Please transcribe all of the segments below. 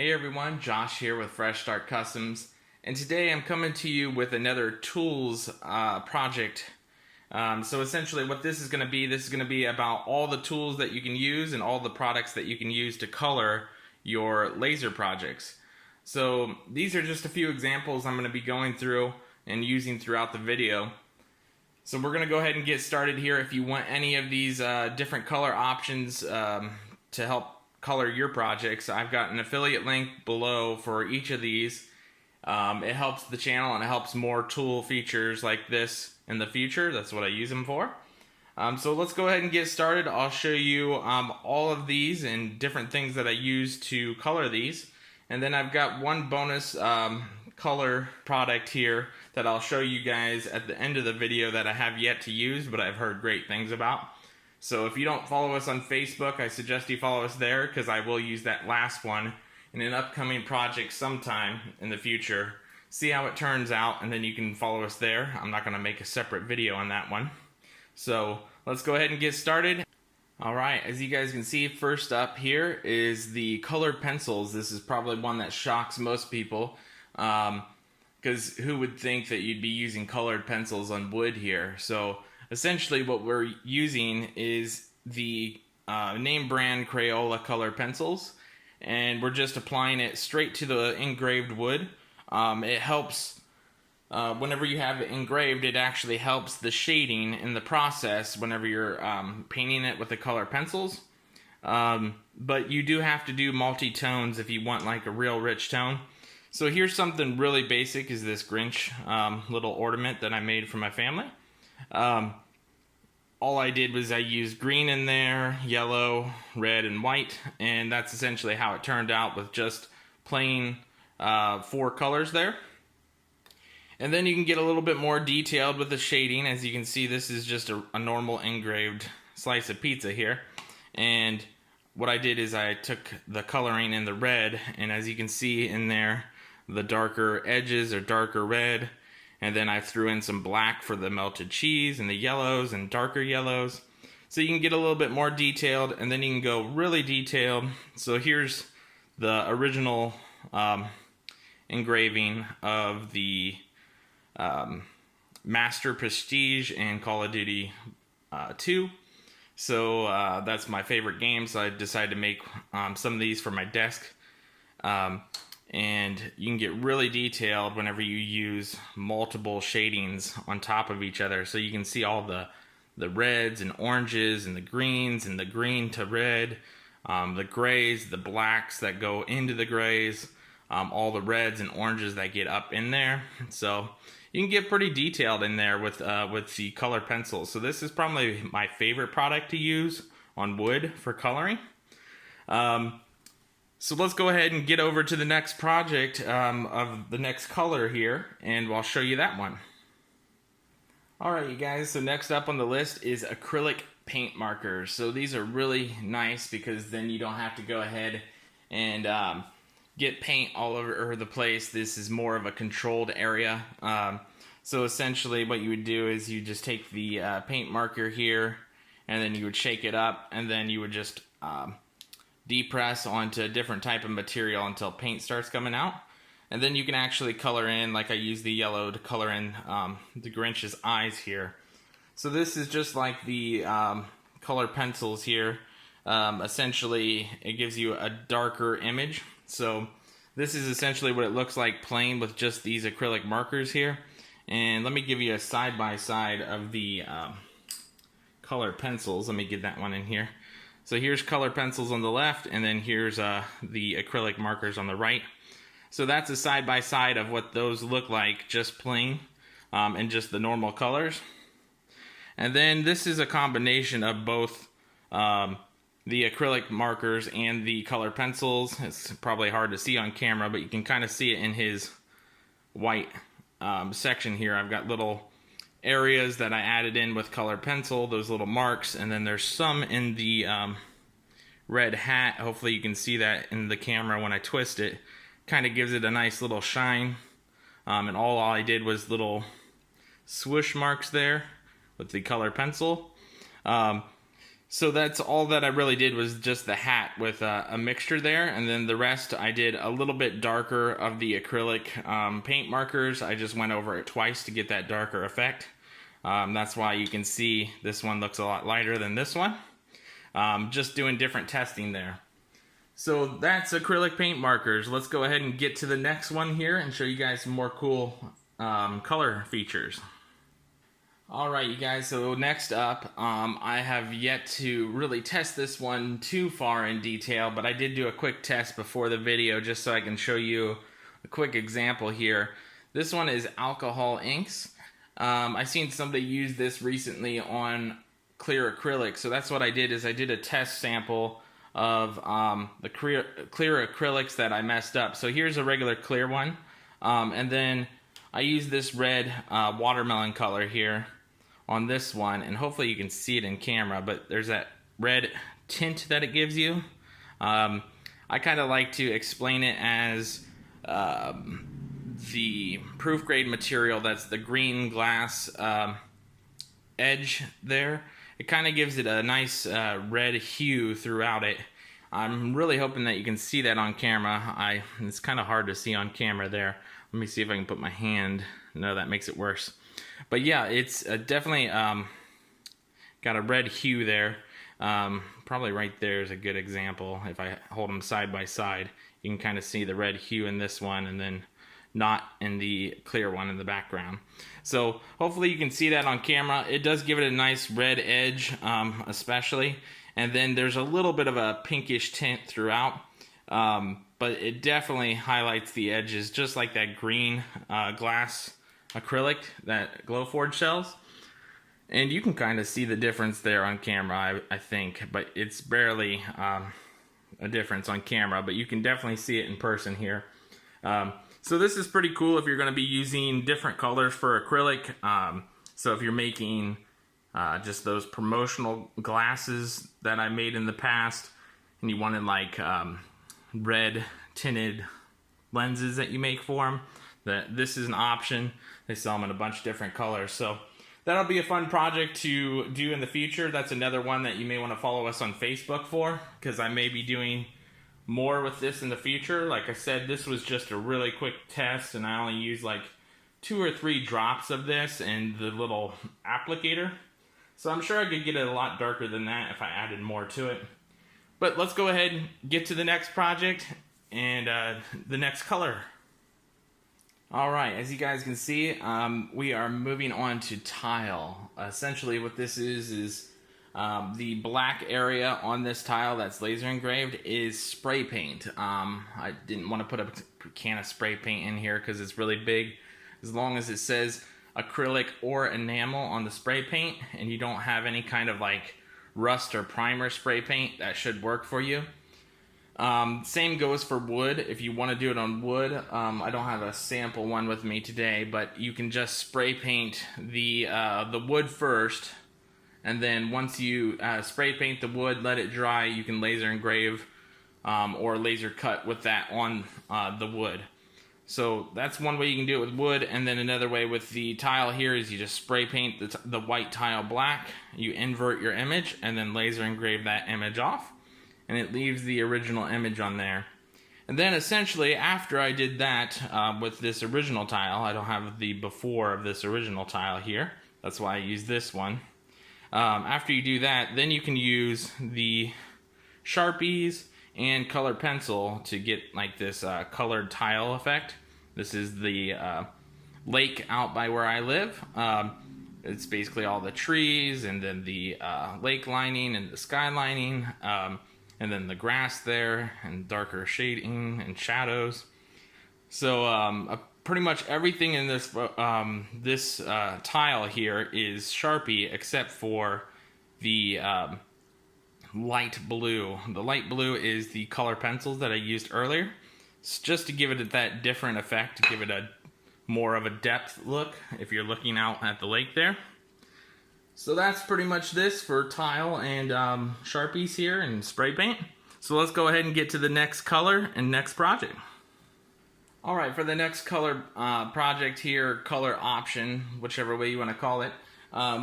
Hey everyone, Josh here with Fresh Start Customs, and today I'm coming to you with another tools project. So essentially what this is going to be about all the tools that you can use and all the products that you can use to color your laser projects. So these are just a few examples I'm going to be going through and using throughout the video. So we're going to go ahead and get started here. If you want any of these different color options to help color your projects, I've got an affiliate link below for each of these. It helps the channel and it helps more tool features like this in the future. That's what I use them for. So let's go ahead and get started. I'll show you all of these and different things that I use to color these. And then I've got one bonus color product here that I'll show you guys at the end of the video that I have yet to use, but I've heard great things about. So if you don't follow us on Facebook, I suggest you follow us there, because I will use that last one in an upcoming project sometime in the future. See how it turns out, and then you can follow us there. I'm not going to make a separate video on that one. So let's go ahead and get started. Alright, as you guys can see, first up here is the colored pencils. This is probably one that shocks most people, because who would think that you'd be using colored pencils on wood here? So essentially what we're using is the name brand Crayola color pencils, and we're just applying it straight to the engraved wood. It helps, whenever you have it engraved, it actually helps the shading in the process whenever you're painting it with the color pencils. But you do have to do multi-tones if you want like a real rich tone. So here's something really basic, is this Grinch little ornament that I made for my family. All I did was I used green in there, yellow, red, and white, and that's essentially how it turned out, with just plain 4 colors there. And then you can get a little bit more detailed with the shading. As you can see, this is just a normal engraved slice of pizza here. And what I did is I took the coloring in the red, and as you can see in there, the darker edges are darker red. And then I threw in some black for the melted cheese and the yellows and darker yellows. So you can get a little bit more detailed, and then you can go really detailed. So here's the original engraving of the Master Prestige and Call of Duty 2. So that's my favorite game, so I decided to make some of these for my desk. And you can get really detailed whenever you use multiple shadings on top of each other. So you can see all the reds and oranges and the greens and the green to red, the grays, the blacks that go into the grays, all the reds and oranges that get up in there. So you can get pretty detailed in there with the color pencils. So this is probably my favorite product to use on wood for coloring. So let's go ahead and get over to the next project of the next color here, and I'll show you that one. Alright you guys, so next up on the list is acrylic paint markers. So these are really nice because then you don't have to go ahead and get paint all over the place. This is more of a controlled area. So essentially what you would do is you just take the paint marker here, and then you would shake it up, and then you would just depress onto a different type of material until paint starts coming out. And then you can actually color in, like I use the yellow to color in the Grinch's eyes here. So this is just like the color pencils here. Essentially it gives you a darker image. So this is essentially what it looks like plain with just these acrylic markers here. And let me give you a side-by-side of the color pencils. Let me get that one in here. So here's color pencils on the left, and then here's the acrylic markers on the right. So that's a side-by-side of what those look like, just plain, and just the normal colors. And then this is a combination of both the acrylic markers and the color pencils. It's probably hard to see on camera, but you can kind of see it in his white section here. I've got little areas that I added in with colored pencil, those little marks, and then there's some in the red hat. Hopefully you can see that in the camera when I twist it. Kind of gives it a nice little shine. And all I did was little swoosh marks there with the colored pencil. So that's all that I really did, was just the hat with a mixture there, and then the rest I did a little bit darker of the acrylic paint markers. I just went over it twice to get that darker effect. That's why you can see this one looks a lot lighter than this one. Just doing different testing there. So that's acrylic paint markers. Let's go ahead and get to the next one here and show you guys some more cool color features. Alright, you guys, so next up, I have yet to really test this one too far in detail, but I did do a quick test before the video just so I can show you a quick example here. This one is alcohol inks. I've seen somebody use this recently on clear acrylic, so that's what I did. Is I did a test sample of the clear acrylics that I messed up. So here's a regular clear one, and then I used this red watermelon color here on this one, and hopefully you can see it in camera, but there's that red tint that it gives you. I kind of like to explain it as the proof grade material, that's the green glass edge there. It kind of gives it a nice red hue throughout it. I'm really hoping that you can see that on camera. It's kind of hard to see on camera there. Let me see if I can put my hand. No, that makes it worse. But yeah, it's definitely got a red hue there. Probably right there is a good example. If I hold them side by side, you can kind of see the red hue in this one, and then not in the clear one in the background. So hopefully you can see that on camera. It does give it a nice red edge, especially. And then there's a little bit of a pinkish tint throughout. But it definitely highlights the edges, just like that green glass acrylic that Glowforge sells. And you can kind of see the difference there on camera, I think, but it's barely a difference on camera, but you can definitely see it in person here. So this is pretty cool if you're going to be using different colors for acrylic. So if you're making just those promotional glasses that I made in the past, and you wanted like red tinted lenses that you make for them, this is an option. They sell them in a bunch of different colors. So that'll be a fun project to do in the future. That's another one that you may want to follow us on Facebook for, because I may be doing more with this in the future. Like I said, this was just a really quick test, and I only used like 2 or 3 drops of this and the little applicator. So I'm sure I could get it a lot darker than that if I added more to it. But let's go ahead and get to the next project and the next color. Alright, as you guys can see, we are moving on to tile. Essentially what this is the black area on this tile that's laser engraved is spray paint. I didn't want to put a can of spray paint in here because it's really big. As long as it says acrylic or enamel on the spray paint and you don't have any kind of like rust or primer spray paint, that should work for you. Same goes for wood. If you want to do it on wood, I don't have a sample one with me today, but you can just spray paint the wood first, and then once you spray paint the wood, let it dry, you can laser engrave or laser cut with that on the wood. So that's one way you can do it with wood, and then another way with the tile here is you just spray paint the white tile black, you invert your image, and then laser engrave that image off, and it leaves the original image on there. And then essentially after I did that with this original tile, I don't have the before of this original tile here, that's why I use this one. After you do that, then you can use the Sharpies and color pencil to get like this colored tile effect. This is the lake out by where I live. It's basically all the trees and then the lake lining and the sky lining, and then the grass there and darker shading and shadows. So pretty much everything in this tile here is Sharpie except for the light blue. The light blue is the color pencils that I used earlier. It's just to give it that different effect, to give it a more of a depth look if you're looking out at the lake there. So that's pretty much this for tile and Sharpies here and spray paint. So let's go ahead and get to the next color and next project. Alright, for the next color project here, color option, whichever way you want to call it,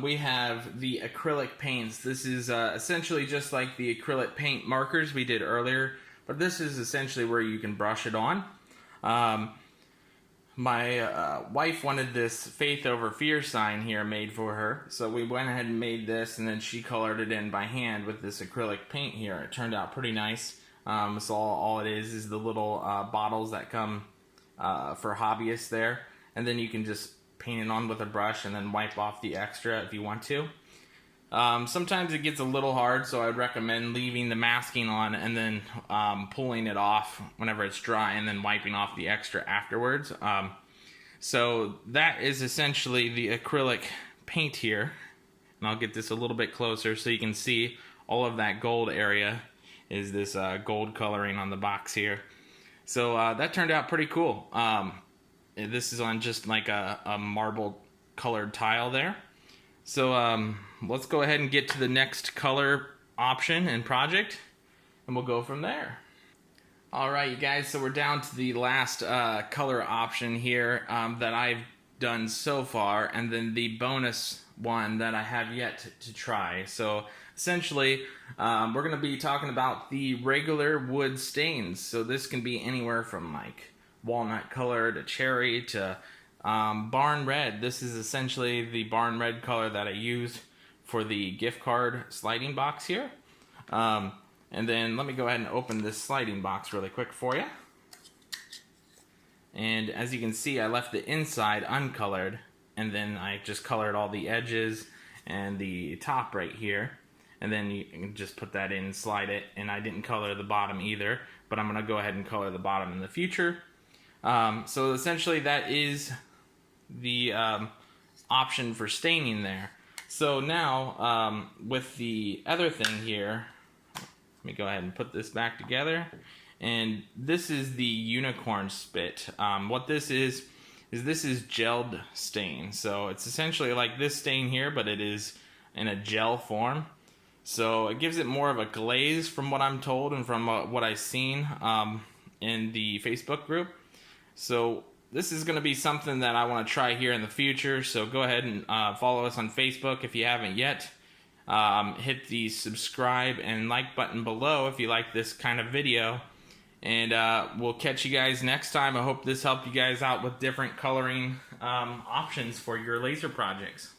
we have the acrylic paints. This is essentially just like the acrylic paint markers we did earlier, but this is essentially where you can brush it on. My wife wanted this faith over fear sign here made for her, so we went ahead and made this, and then she colored it in by hand with this acrylic paint here. It turned out pretty nice. So all it is the little bottles that come for hobbyists there, and then you can just paint it on with a brush and then wipe off the extra if you want to. Sometimes it gets a little hard, so I'd recommend leaving the masking on and then pulling it off whenever it's dry and then wiping off the extra afterwards. So that is essentially the acrylic paint here. And I'll get this a little bit closer so you can see all of that gold area is this gold coloring on the box here. So that turned out pretty cool. This is on just like a marble colored tile there. So let's go ahead and get to the next color option and project, and we'll go from there. Alright, you guys, so we're down to the last color option here that I've done so far, and then the bonus one that I have yet to try. So essentially, we're going to be talking about the regular wood stains. So this can be anywhere from like walnut color to cherry to barn red. This is essentially the barn red color that I used for the gift card sliding box here. And then let me go ahead and open this sliding box really quick for you. And as you can see, I left the inside uncolored, and then I just colored all the edges and the top right here. And then you can just put that in, slide it, and I didn't color the bottom either, but I'm going to go ahead and color the bottom in the future. So essentially that is the option for staining there. So now with the other thing here, let me go ahead and put this back together, and this is the unicorn spit. What this is this is gelled stain. So it's essentially like this stain here, but it is in a gel form. So it gives it more of a glaze from what I'm told and from what I've seen in the Facebook group. So this is going to be something that I want to try here in the future. So go ahead and follow us on Facebook if you haven't yet. Hit the subscribe and like button below if you like this kind of video. And we'll catch you guys next time. I hope this helped you guys out with different coloring options for your laser projects.